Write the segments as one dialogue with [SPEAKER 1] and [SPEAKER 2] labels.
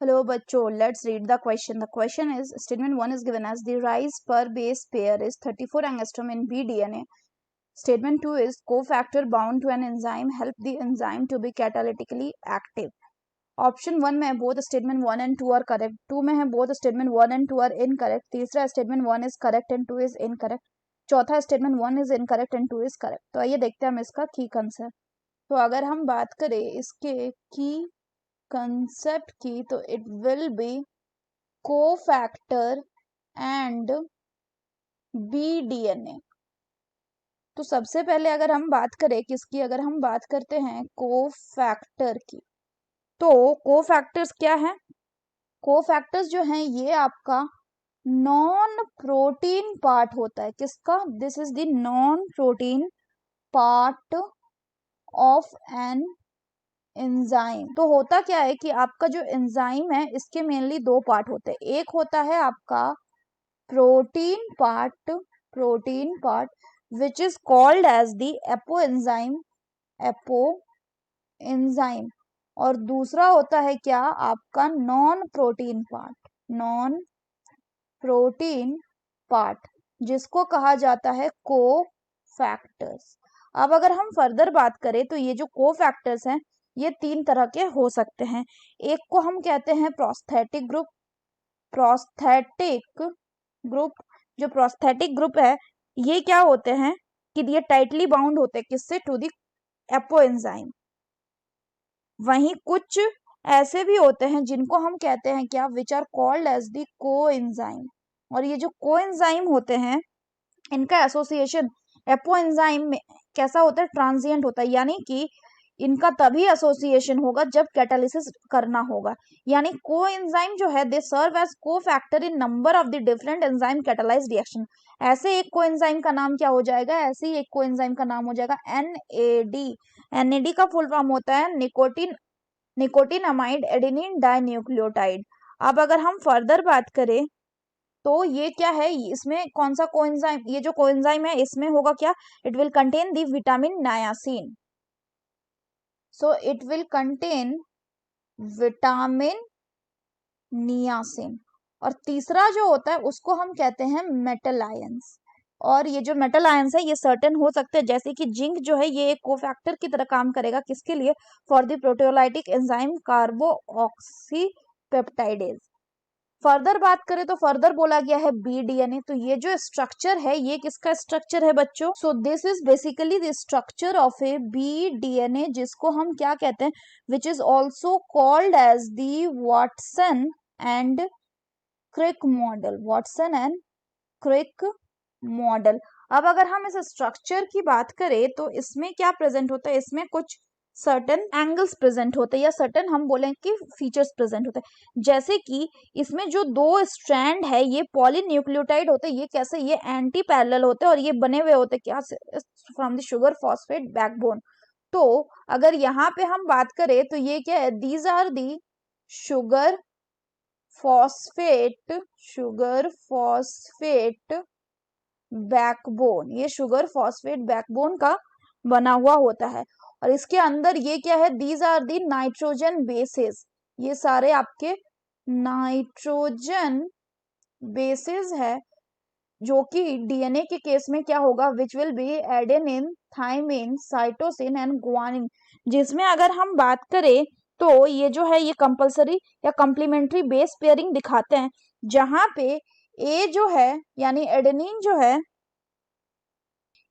[SPEAKER 1] Hello बच्चों, let's read the question. The question is, statement 1 is given as the rise per base pair is 34 angstrom in bDNA. Statement 2 is cofactor bound to an enzyme help the enzyme to be catalytically active. Option 1 में both statement 1 and 2 are correct. 2 में है both statement 1 and 2 are incorrect. तीसरा statement 1 is correct and 2 is incorrect. चौथा statement 1 is incorrect and 2 is correct. तो आइए देखते हैं हम इसका की आंसर. तो अगर हम बात करें इसके की कंसेप्ट की तो it will B cofactor and bDNA. तो सबसे पहले अगर हम बात करें किसकी, अगर हम बात करते हैं कोफैक्टर की, तो कोफैक्टर्स क्या है? कोफैक्टर्स जो हैं ये आपका नॉन प्रोटीन पार्ट होता है. किसका? This is the non protein part of an enzyme. तो होता क्या है कि आपका जो एंजाइम है इसके मेनली दो पार्ट होते हैं. एक होता है आपका protein part which is called as the apoenzyme, और दूसरा होता है क्या? आपका नॉन प्रोटीन पार्ट जिसको कहा जाता है कोफैक्टर्स. अब अगर हम फर्दर बात करें तो ये जो कोफैक्टर्स हैं ये तीन तरह के हो सकते हैं. एक को हम कहते हैं प्रोस्थेटिक ग्रुप. जो प्रोस्थेटिक ग्रुप है ये क्या होते हैं कि ये टाइटली बाउंड होते हैं किससे? To the apoenzyme. वहीं कुछ ऐसे भी होते हैं जिनको हम कहते हैं क्या? Which are called as the coenzyme. और ये जो कोएंजाइम होते हैं इनका एसोसिएशन एपो एंजाइम में कैसा होता है? ट्रांजिएंट होता है. यानी कि इनका तभी एसोसिएशन होगा जब कैटालिसिस करना होगा. यानी कोएंजाइम जो है they serve as cofactor in number of the different enzyme catalysed reaction. ऐसे एक कोएंजाइम का नाम क्या हो जाएगा? ऐसे ही एक कोएंजाइम का नाम हो जाएगा NAD. NAD का फुल फॉर्म होता है निकोटिनामाइड एडेनिन डाइन्यूक्लियोटाइड. अब अगर हम फर्दर बात करें तो ये क्या है? इसमें कौन सा कोएंजाइम? ये जो कोएंजाइम है इसमें होगा क्या? It will contain the vitamin नायासिन. So it will contain vitamin niacin. और तीसरा जो होता है उसको हम कहते हैं मेटल आयंस. और ये जो मेटल आयंस है ये सर्टेन हो सकते हैं, जैसे कि जिंक जो है ये एक कोफैक्टर की तरह काम करेगा. किसके लिए? For the proteolytic enzyme carboxypeptidase. Further बात करें तो फर्दर बोला गया है bDNA. तो ये जो स्ट्रक्चर है ये किसका स्ट्रक्चर है बच्चों? So this is basically the structure of a bDNA जिसको हम क्या कहते हैं? Which is also called as the Watson and Crick model. अब अगर हम इस स्ट्रक्चर की बात करें तो इसमें क्या प्रेजेंट होता है? इसमें कुछ सर्टेन एंगल्स प्रेजेंट होते हैं या सर्टेन हम बोलें कि फीचर्स प्रेजेंट होते हैं. जैसे कि इसमें जो दो स्ट्रैंड है ये पॉलीन्यूक्लियोटाइड होते हैं. ये कैसे? ये एंटी पैरेलल होते हैं और ये बने हुए होते हैं क्या? From the sugar phosphate backbone. तो अगर यहाँ पे हम बात करें तो ये क्या है? These are the sugar phosphate backbone. ये शुगर फॉस्फेट बैकबोन का बना हुआ होता है. और इसके अंदर ये क्या है? These are the nitrogen bases. ये सारे आपके नाइट्रोजन बेसेस है जो कि डीएनए के केस में क्या होगा? Which will be adenine, thymine, cytosine and guanine. जिसमें अगर हम बात करें तो ये जो है ये कंपलसरी या कॉम्प्लीमेंट्री बेस पेयरिंग दिखाते हैं, जहां पे ए जो है यानी एडेनिन जो है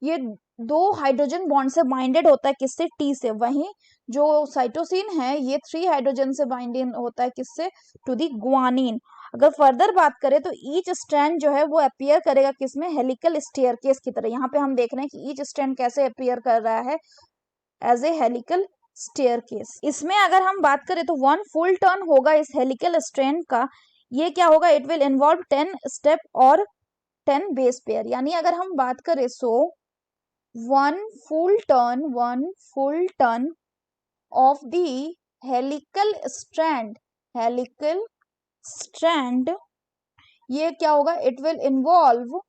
[SPEAKER 1] ये दो हाइड्रोजन बॉन्ड से बाइंडेड होता है. किससे? टी से. वहीं जो साइटोसिन है ये 3 हाइड्रोजन से बाइंडेड होता है. किससे? To the guanine. अगर फर्दर बात करें तो ईच स्ट्रैंड जो है वो अपीयर करेगा किसमें? हेलिकल स्टेयरकेस की तरह. यहाँ पे हम देख रहे हैं कि ईच स्ट्रैंड कैसे अपीयर कर रहा है? As a helical staircase. इसमें अगर हम बात करें तो 1 फुल टर्न होगा इस हेलिकल स्ट्रैंड का. ये क्या होगा? इट विल इन्वॉल्व 10 स्टेप और 10 बेस पेयर. यानी अगर हम बात करें सो one full turn of the helical strand ये क्या होगा? It will involve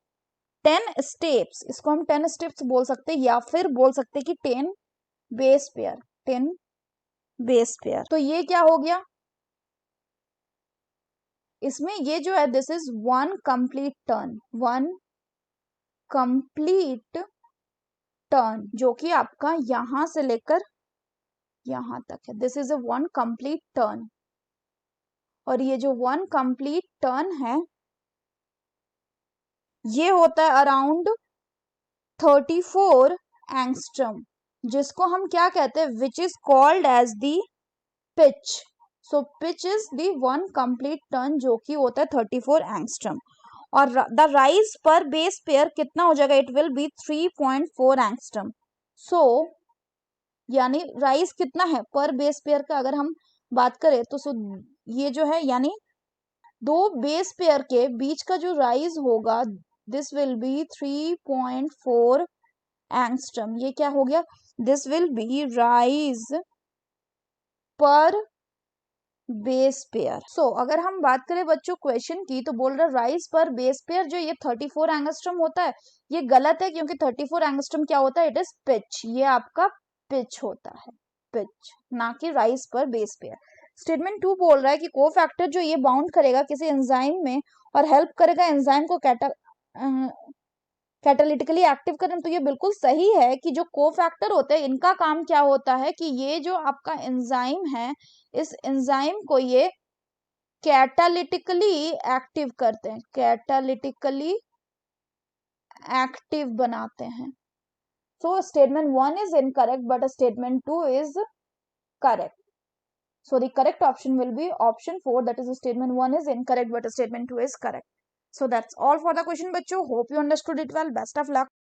[SPEAKER 1] 10 steps. इसको हम 10 स्टेप्स बोल सकते हैं या फिर बोल सकते हैं कि 10 बेस पेयर. तो ये क्या हो गया? इसमें ये जो है this is one complete turn, one complete turn, जो कि आपका यहां से लेकर यहां तक है। This is a one complete turn, और ये जो वन कंप्लीट टर्न है ये होता है अराउंड 34 एंगस्ट्रम, जिसको हम क्या कहते हैं, which is called as the pitch. So pitch is the one complete turn, जो कि होता है 34 एंगस्ट्रम। और the rise per base pair कितना हो जाएगा, it will be 3.4 angstrom. So यानी राइज कितना है पर बेस पेयर का अगर हम बात करें तो ये जो है यानी दो बेस पेयर के बीच का जो राइज होगा दिस विल बी 3.4 एंगस्ट्रम। ये क्या हो गया, this will be rise per base pair. सो अगर हम बात करें बच्चों क्वेश्चन की, तो बोल रहा राइज पर बेस पेयर जो ये 34 एंगस्ट्रम होता है, ये गलत है, क्योंकि 34 एंगस्ट्रम क्या होता है, इट इज पिच। ये आपका पिच होता है, पिच, ना कि rise per base pair. Statement 2 बोल रहा है कि कोफैक्टर जो ये बाउंड करेगा किसी एंजाइम में और हेल्प करेगा एंजाइम को कैटालिटिकली एक्टिव करने। तो ये बिल्कुल सही है कि जो कोफैक्टर होते हैं इनका काम क्या होता है कि ये जो आपका एंजाइम है, इस एंजाइम को ये कैटालिटिकली एक्टिव करते हैं, कैटालिटिकली एक्टिव बनाते हैं। So statement 1 is incorrect but statement 2 is correct. So the correct option will be option 4, that is statement 1 is incorrect but statement 2 is correct. So that's all for the question बच्चों. Hope you understood it well. Best of luck.